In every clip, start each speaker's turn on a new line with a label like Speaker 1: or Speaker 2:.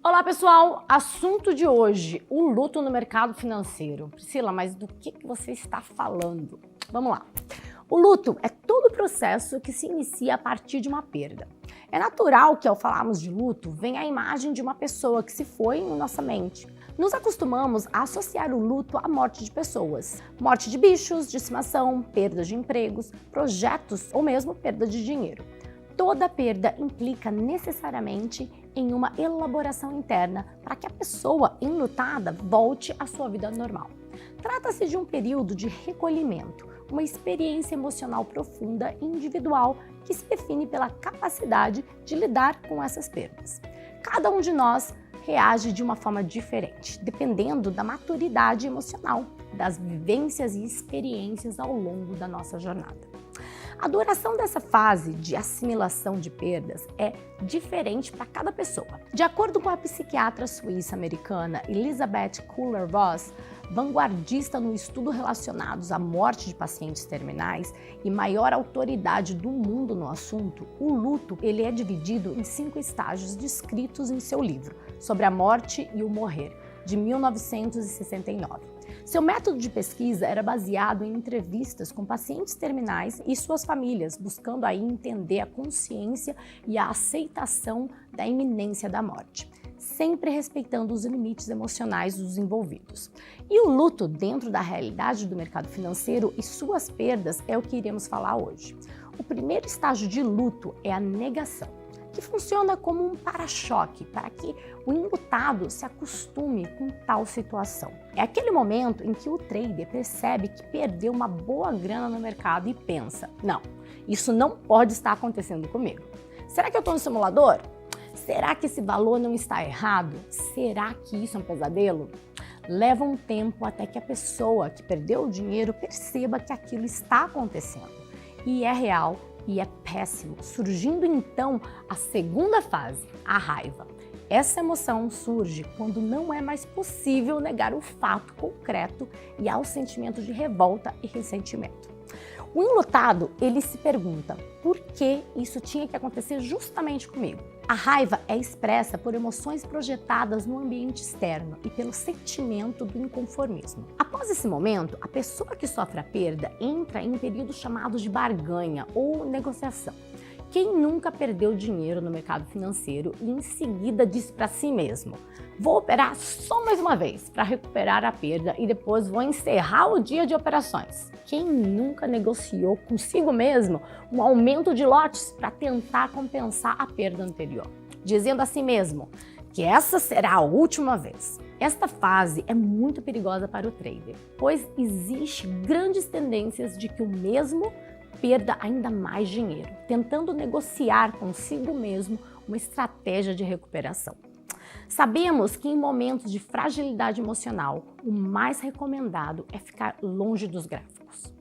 Speaker 1: Olá pessoal, assunto de hoje, o luto no mercado financeiro. Priscila, mas do que você está falando? Vamos lá. O luto é todo o processo que se inicia a partir de uma perda. É natural que ao falarmos de luto, venha a imagem de uma pessoa que se foi em nossa mente. Nos acostumamos a associar o luto à morte de pessoas. Morte de bichos, de estimação, perda de empregos, projetos ou mesmo perda de dinheiro. Toda perda implica necessariamente em uma elaboração interna para que a pessoa enlutada volte à sua vida normal. Trata-se de um período de recolhimento, uma experiência emocional profunda e individual que se define pela capacidade de lidar com essas perdas. Cada um de nós reage de uma forma diferente, dependendo da maturidade emocional, das vivências e experiências ao longo da nossa jornada. A duração dessa fase de assimilação de perdas é diferente para cada pessoa. De acordo com a psiquiatra suíça-americana Elizabeth Kubler-Ross, vanguardista no estudo relacionados à morte de pacientes terminais e maior autoridade do mundo no assunto, o luto ele é dividido em 5 estágios descritos em seu livro Sobre a Morte e o Morrer, de 1969. Seu método de pesquisa era baseado em entrevistas com pacientes terminais e suas famílias, buscando aí entender a consciência e a aceitação da iminência da morte, sempre respeitando os limites emocionais dos envolvidos. E o luto dentro da realidade do mercado financeiro e suas perdas é o que iremos falar hoje. O primeiro estágio de luto é a negação, que funciona como um para-choque para que o enlutado se acostume com tal situação. É aquele momento em que o trader percebe que perdeu uma boa grana no mercado e pensa, não, isso não pode estar acontecendo comigo. Será que eu estou no simulador? Será que esse valor não está errado? Será que isso é um pesadelo? Leva um tempo até que a pessoa que perdeu o dinheiro perceba que aquilo está acontecendo e é real e é péssimo, surgindo então a segunda fase, a raiva. Essa emoção surge quando não é mais possível negar o fato concreto e há o sentimento de revolta e ressentimento. O enlutado, ele se pergunta, por que isso tinha que acontecer justamente comigo? A raiva é expressa por emoções projetadas no ambiente externo e pelo sentimento do inconformismo. Após esse momento, a pessoa que sofre a perda entra em um período chamado de barganha ou negociação. Quem nunca perdeu dinheiro no mercado financeiro e em seguida disse para si mesmo, vou operar só mais uma vez para recuperar a perda e depois vou encerrar o dia de operações? Quem nunca negociou consigo mesmo um aumento de lotes para tentar compensar a perda anterior, dizendo a si mesmo que essa será a última vez? Esta fase é muito perigosa para o trader, pois existe grandes tendências de que o mesmo perda ainda mais dinheiro, tentando negociar consigo mesmo uma estratégia de recuperação. Sabemos que em momentos de fragilidade emocional, o mais recomendado é ficar longe dos gráficos.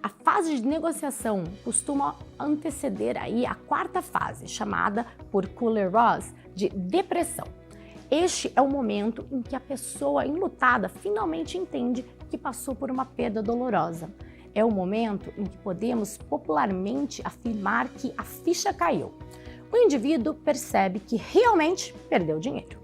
Speaker 1: A fase de negociação costuma anteceder aí a quarta fase, chamada por Kubler-Ross de depressão. Este é o momento em que a pessoa enlutada finalmente entende que passou por uma perda dolorosa. É o momento em que podemos popularmente afirmar que a ficha caiu. O indivíduo percebe que realmente perdeu dinheiro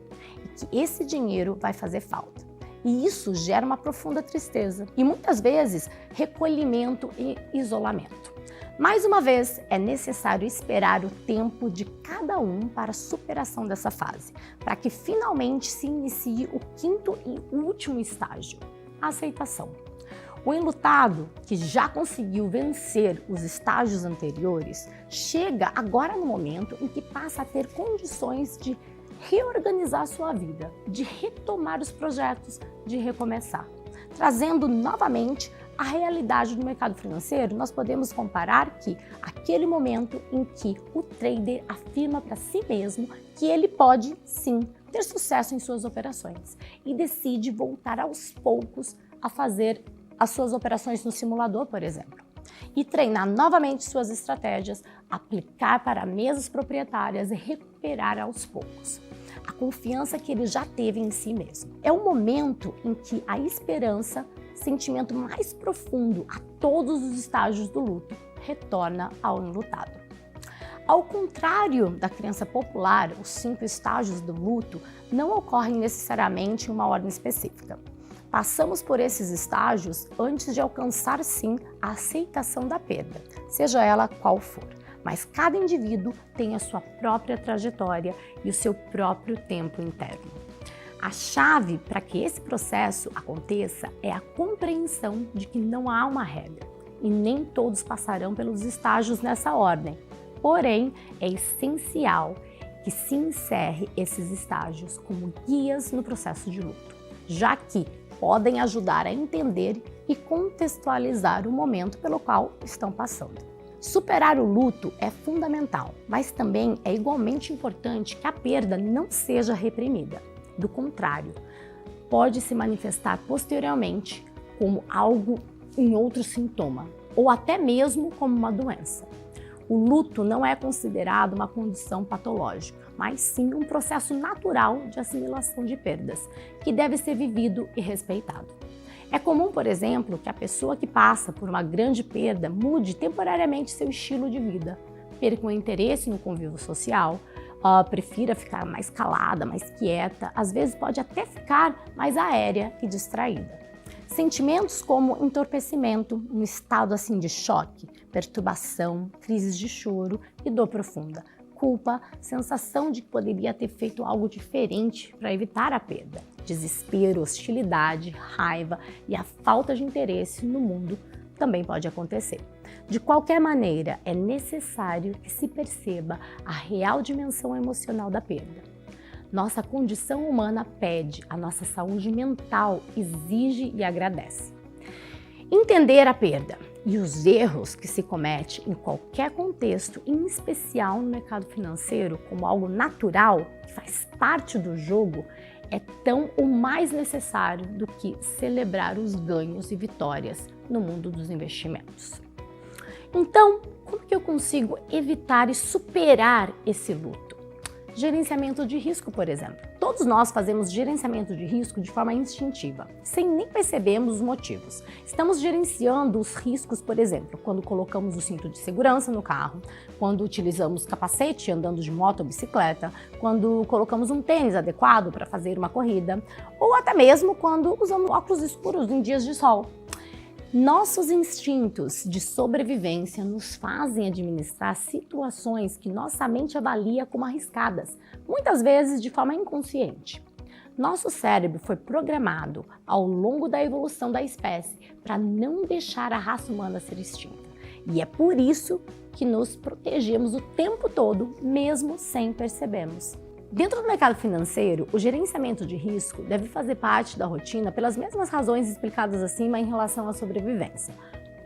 Speaker 1: e que esse dinheiro vai fazer falta. E isso gera uma profunda tristeza e muitas vezes recolhimento e isolamento. Mais uma vez, é necessário esperar o tempo de cada um para a superação dessa fase, para que finalmente se inicie o quinto e último estágio, a aceitação. O enlutado, que já conseguiu vencer os estágios anteriores, chega agora no momento em que passa a ter condições de reorganizar sua vida, de retomar os projetos, de recomeçar. Trazendo novamente a realidade do mercado financeiro, nós podemos comparar que aquele momento em que o trader afirma para si mesmo que ele pode, sim, ter sucesso em suas operações e decide voltar aos poucos a fazer as suas operações no simulador, por exemplo, e treinar novamente suas estratégias, aplicar para mesas proprietárias e recuperar aos poucos a confiança que ele já teve em si mesmo. É o momento em que a esperança, sentimento mais profundo a todos os estágios do luto, retorna ao enlutado. Ao contrário da crença popular, os 5 estágios do luto não ocorrem necessariamente em uma ordem específica. Passamos por esses estágios antes de alcançar, sim, a aceitação da perda, seja ela qual for. Mas cada indivíduo tem a sua própria trajetória e o seu próprio tempo interno. A chave para que esse processo aconteça é a compreensão de que não há uma regra e nem todos passarão pelos estágios nessa ordem. Porém, é essencial que se encerre esses estágios como guias no processo de luto, já que podem ajudar a entender e contextualizar o momento pelo qual estão passando. Superar o luto é fundamental, mas também é igualmente importante que a perda não seja reprimida. Do contrário, pode se manifestar posteriormente como algo em outro sintoma, ou até mesmo como uma doença. O luto não é considerado uma condição patológica, mas sim um processo natural de assimilação de perdas, que deve ser vivido e respeitado. É comum, por exemplo, que a pessoa que passa por uma grande perda mude temporariamente seu estilo de vida, perca o interesse no convívio social, prefira ficar mais calada, mais quieta, às vezes pode até ficar mais aérea e distraída. Sentimentos como entorpecimento, um estado assim de choque, perturbação, crises de choro e dor profunda, culpa, sensação de que poderia ter feito algo diferente para evitar a perda, desespero, hostilidade, raiva e a falta de interesse no mundo também pode acontecer. De qualquer maneira, é necessário que se perceba a real dimensão emocional da perda. Nossa condição humana pede, a nossa saúde mental exige e agradece. Entender a perda e os erros que se comete em qualquer contexto, em especial no mercado financeiro, como algo natural, que faz parte do jogo, é tão ou mais necessário do que celebrar os ganhos e vitórias no mundo dos investimentos. Então, como que eu consigo evitar e superar esse luto? Gerenciamento de risco, por exemplo. Todos nós fazemos gerenciamento de risco de forma instintiva, sem nem percebermos os motivos. Estamos gerenciando os riscos, por exemplo, quando colocamos o cinto de segurança no carro, quando utilizamos capacete andando de moto ou bicicleta, quando colocamos um tênis adequado para fazer uma corrida, ou até mesmo quando usamos óculos escuros em dias de sol. Nossos instintos de sobrevivência nos fazem administrar situações que nossa mente avalia como arriscadas, muitas vezes de forma inconsciente. Nosso cérebro foi programado ao longo da evolução da espécie para não deixar a raça humana ser extinta. E é por isso que nos protegemos o tempo todo, mesmo sem percebermos. Dentro do mercado financeiro, o gerenciamento de risco deve fazer parte da rotina pelas mesmas razões explicadas acima em relação à sobrevivência.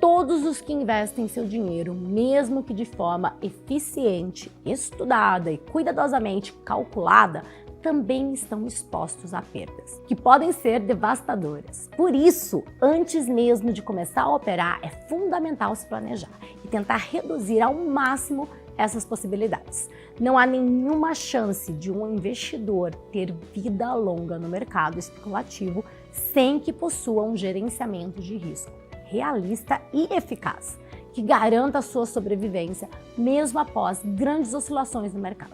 Speaker 1: Todos os que investem seu dinheiro, mesmo que de forma eficiente, estudada e cuidadosamente calculada, também estão expostos a perdas, que podem ser devastadoras. Por isso, antes mesmo de começar a operar, é fundamental se planejar e tentar reduzir ao máximo essas possibilidades. Não há nenhuma chance de um investidor ter vida longa no mercado especulativo sem que possua um gerenciamento de risco realista e eficaz, que garanta a sua sobrevivência mesmo após grandes oscilações no mercado.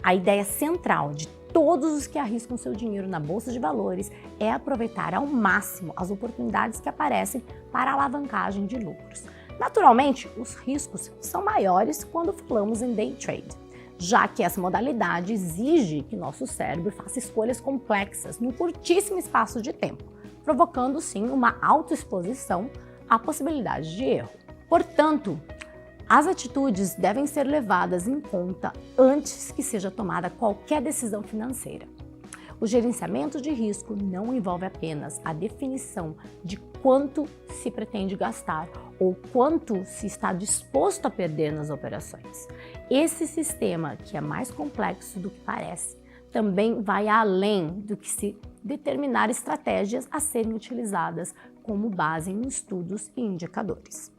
Speaker 1: A ideia central de todos os que arriscam seu dinheiro na bolsa de valores é aproveitar ao máximo as oportunidades que aparecem para a alavancagem de lucros. Naturalmente, os riscos são maiores quando falamos em day trade, já que essa modalidade exige que nosso cérebro faça escolhas complexas num curtíssimo espaço de tempo, provocando sim uma autoexposição à possibilidade de erro. Portanto, as atitudes devem ser levadas em conta antes que seja tomada qualquer decisão financeira. O gerenciamento de risco não envolve apenas a definição de quanto se pretende gastar ou quanto se está disposto a perder nas operações. Esse sistema, que é mais complexo do que parece, também vai além do que se determinar estratégias a serem utilizadas como base em estudos e indicadores.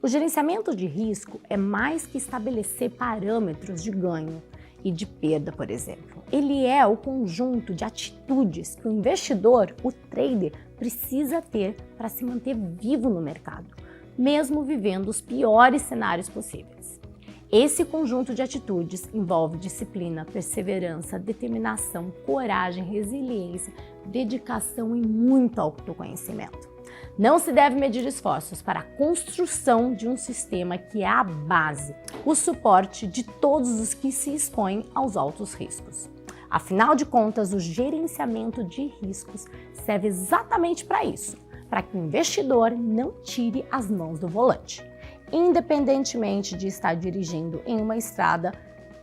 Speaker 1: O gerenciamento de risco é mais que estabelecer parâmetros de ganho e de perda, por exemplo. Ele é o conjunto de atitudes que o investidor, o trader, precisa ter para se manter vivo no mercado, mesmo vivendo os piores cenários possíveis. Esse conjunto de atitudes envolve disciplina, perseverança, determinação, coragem, resiliência, dedicação e muito autoconhecimento. Não se deve medir esforços para a construção de um sistema que é a base, o suporte de todos os que se expõem aos altos riscos. Afinal de contas, o gerenciamento de riscos serve exatamente para isso, para que o investidor não tire as mãos do volante, independentemente de estar dirigindo em uma estrada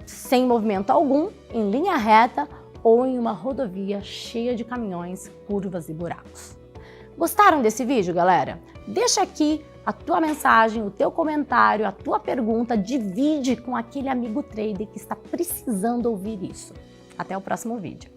Speaker 1: sem movimento algum, em linha reta ou em uma rodovia cheia de caminhões, curvas e buracos. Gostaram desse vídeo, galera? Deixa aqui a tua mensagem, o teu comentário, a tua pergunta, divide com aquele amigo trader que está precisando ouvir isso. Até o próximo vídeo.